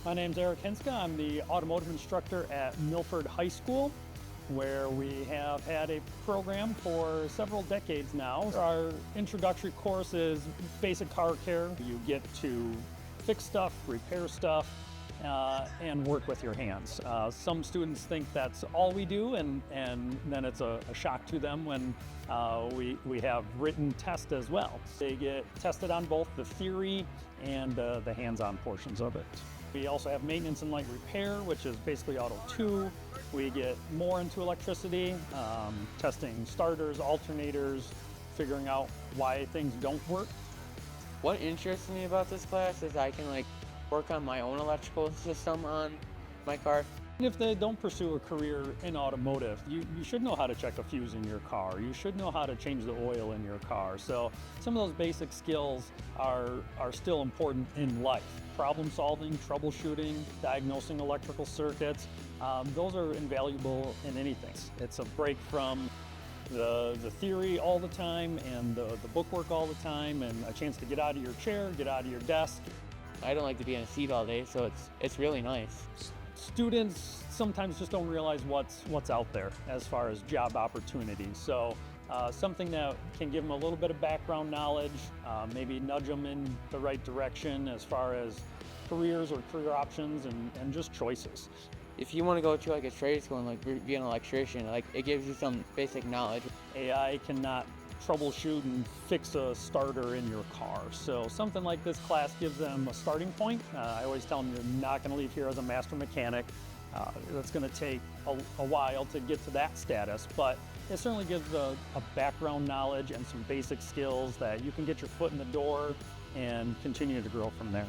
My name's Eric Hinska. I'm the automotive instructor at Milford High School, where we have had a program for several decades now. Our introductory course is basic car care. You get to fix stuff, repair stuff, and work with your hands. Some students think that's all we do, and then it's a shock to them when we have written tests as well. They get tested on both the theory and the hands-on portions of it. We also have maintenance and light repair, which is basically Auto 2. We get more into electricity, testing starters, alternators, figuring out why things don't work. What interests me about this class is I can work on my own electrical system on my car. If they don't pursue a career in automotive, you should know how to check a fuse in your car. You should know how to change the oil in your car. So some of those basic skills are still important in life. Problem solving, troubleshooting, diagnosing electrical circuits, those are invaluable in anything. It's a break from the theory all the time and the bookwork all the time, and a chance to get out of your chair, get out of your desk. I don't like to be in a seat all day, so it's really nice. Students sometimes just don't realize what's out there as far as job opportunities. So something that can give them a little bit of background knowledge, maybe nudge them in the right direction as far as careers or career options and just choices. If you want to go to a trade school and be an electrician, it gives you some basic knowledge. AI cannot troubleshoot and fix a starter in your car. So something like this class gives them a starting point. I always tell them you're not going to leave here as a master mechanic. That's going to take a while to get to that status, but it certainly gives a background knowledge and some basic skills that you can get your foot in the door and continue to grow from there.